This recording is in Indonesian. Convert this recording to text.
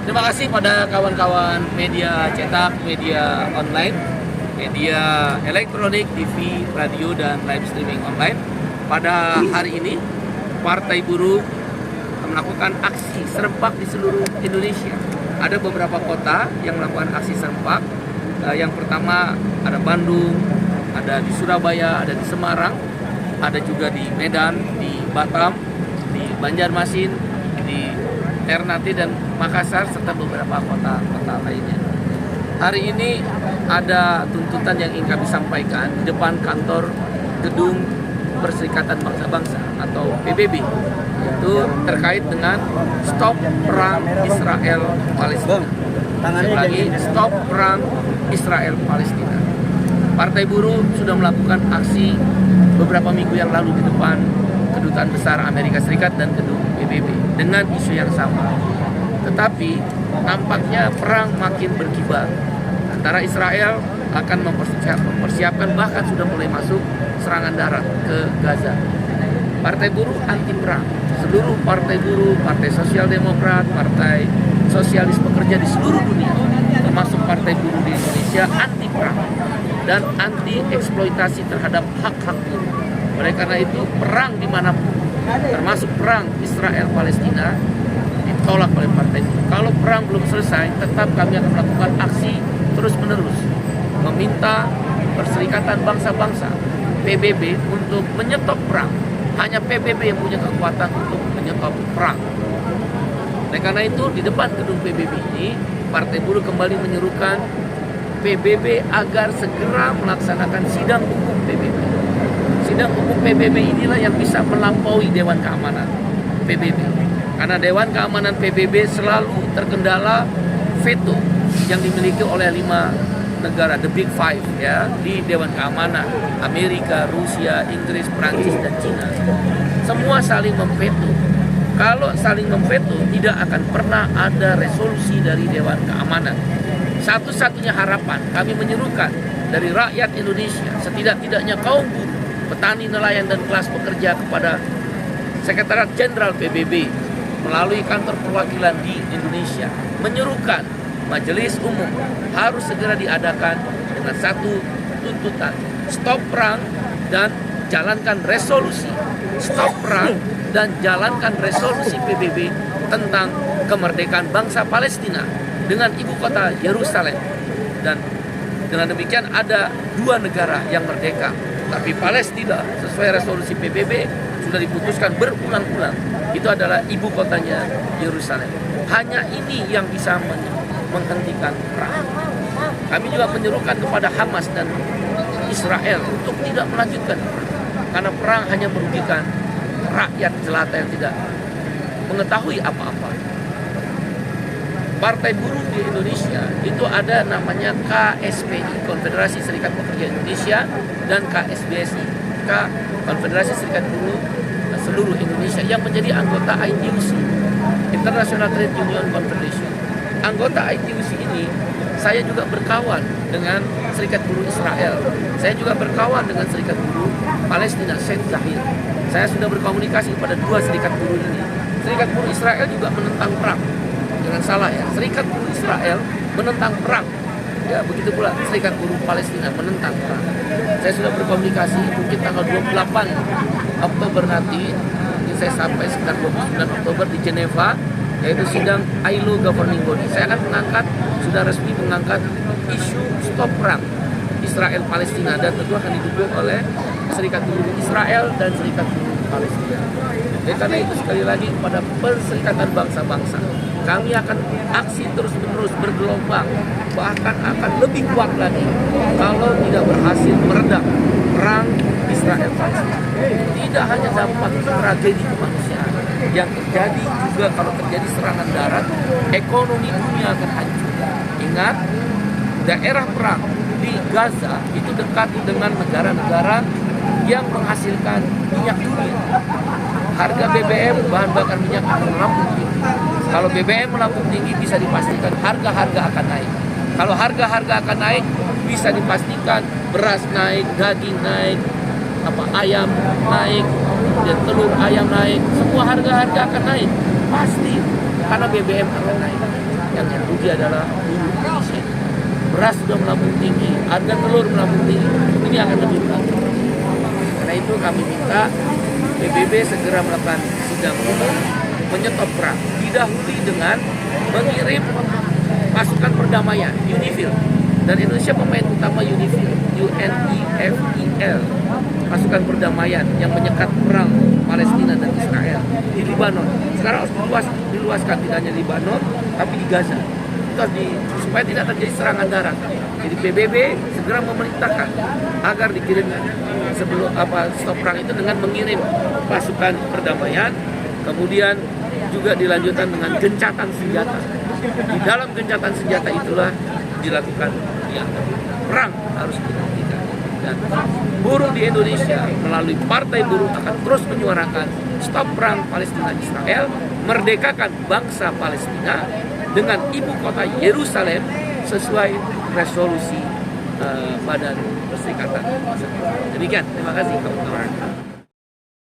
Terima kasih pada kawan-kawan media cetak, media online, media elektronik, TV, radio, dan live streaming online. Pada hari ini, Partai Buruh melakukan aksi serempak di seluruh Indonesia. Ada beberapa kota yang melakukan aksi serempak. Yang pertama ada Bandung, ada di Surabaya, ada di Semarang, ada juga di Medan, di Batam, di Banjarmasin, di Ternate dan Makassar, serta beberapa kota-kota lainnya. Hari ini ada tuntutan yang ingin kami sampaikan di depan kantor gedung Perserikatan Bangsa-Bangsa atau PBB, itu terkait dengan stop perang Israel-Palestina. Sekali lagi, stop perang Israel-Palestina. Partai Buruh sudah melakukan aksi beberapa minggu yang lalu di depan Kedutaan Besar Amerika Serikat dan gedung PBB dengan isu yang sama. Tetapi nampaknya perang makin berkibar. Antara Israel akan mempersiapkan, bahkan sudah mulai masuk serangan darat ke Gaza. Partai Buruh anti perang. Seluruh partai buruh, partai sosial demokrat, partai sosialis pekerja di seluruh dunia, termasuk partai buruh di Indonesia, anti perang dan anti eksploitasi terhadap hak-hak buruh. Oleh karena itu, perang dimanapun, termasuk perang Israel-Palestina, ditolak oleh partai buruh. Kalau perang belum selesai, tetap kami akan melakukan aksi terus-menerus, meminta Perserikatan Bangsa-Bangsa, PBB, untuk menyetop perang. Hanya PBB yang punya kekuatan untuk menyetop perang. Oleh karena itu, di depan gedung PBB ini, Partai Buruh kembali menyerukan PBB agar segera melaksanakan sidang umum PBB. Sidang umum PBB inilah yang bisa melampaui Dewan Keamanan PBB. Karena Dewan Keamanan PBB selalu terkendala veto yang dimiliki oleh 5 negara, the Big Five, ya, di Dewan Keamanan: Amerika, Rusia, Inggris, Prancis, dan Cina. Semua saling memveto. Kalau saling memveto, tidak akan pernah ada resolusi dari Dewan Keamanan. Satu-satunya harapan kami menyerukan dari rakyat Indonesia, setidak-tidaknya kaum buruh, petani, nelayan, dan kelas pekerja, kepada Sekretariat Jenderal PBB melalui kantor perwakilan di Indonesia, menyerukan Majelis Umum harus segera diadakan dengan satu tuntutan: stop perang dan jalankan resolusi. Stop perang dan jalankan resolusi PBB tentang kemerdekaan bangsa Palestina dengan ibu kota Yerusalem. Dan dengan demikian ada 2 negara yang merdeka. Tapi Palestina, sesuai resolusi PBB, sudah diputuskan berulang-ulang, itu adalah ibu kotanya Yerusalem. Hanya ini yang bisa menghentikan perang. Kami juga menyerukan kepada Hamas dan Israel untuk tidak melanjutkan perang, karena perang hanya merugikan rakyat jelata yang tidak mengetahui apa-apa. Partai buruh di Indonesia itu ada namanya KSPI, Konfederasi Serikat Pekerja Indonesia, dan KSBSI, Konfederasi Serikat Buruh Seluruh Indonesia, yang menjadi anggota ITUC, International Trade Union Confederation. Anggota ITUC ini, saya juga berkawan dengan Serikat Buruh Israel. Saya juga berkawan dengan Serikat Buruh Palestina, Sheikh Zahir. Saya sudah berkomunikasi kepada 2 serikat buruh ini. Serikat Buruh Israel juga menentang perang. Jangan salah ya, Serikat Buruh Israel menentang perang. Ya, begitu pula Serikat Buruh Palestina menentang perang. Saya sudah berkomunikasi, mungkin tanggal 28 Oktober nanti saya sampai sekitar 29 Oktober di Geneva, yaitu sidang ILO Governing Body. Saya akan sudah resmi mengangkat isu stop perang Israel-Palestina, dan tentu akan didukung oleh Serikat Buruh Israel dan Serikat Buruh Palestina. Dan karena itu, sekali lagi, kepada Perserikatan Bangsa-Bangsa, kami akan aksi terus-menerus bergelombang, bahkan akan lebih kuat lagi kalau tidak berhasil meredam perang Israel-Palestina. Tidak hanya dampak tragedi kemanusiaan yang terjadi, juga kalau terjadi serangan darat, ekonomi dunia akan hancur. Ingat, daerah perang di Gaza itu dekat dengan negara-negara yang menghasilkan minyak dunia. Harga BBM, bahan bakar minyak, akan melambung tinggi. Kalau BBM melambung tinggi, bisa dipastikan harga-harga akan naik. Kalau harga-harga akan naik, bisa dipastikan beras naik, daging naik, ayam naik, dan telur ayam naik. Semua harga-harga akan naik, pasti, karena BBM akan naik. yang rugi adalah buruh Indonesia. Beras sudah melambung tinggi, harga telur melambung tinggi, ini akan lebih berat. Karena itu kami minta PBB segera melakukan sidang umum, menyetop perang, didahului dengan mengirim pasukan perdamaian UNIFIL, dan Indonesia pemain utama UNIFIL, UNIFIL, pasukan perdamaian yang menyekat perang Palestina dan Israel di Libanon. Sekarang harus diluaskan tidak hanya di Libanon, tapi di Gaza. Itu harus supaya tidak terjadi serangan darat. Jadi PBB segera memerintahkan agar dikirim sebelum stop perang itu dengan mengirim pasukan perdamaian, kemudian juga dilanjutkan dengan gencatan senjata. Di dalam gencatan senjata itulah dilakukan perang harus dihentikan. Dan buruh di Indonesia melalui Partai Buruh akan terus menyuarakan stop perang Palestina Israel, merdekakan bangsa Palestina dengan ibu kota Yerusalem sesuai resolusi Badan Perserikatan. Demikian, terima kasih kawan-kawan.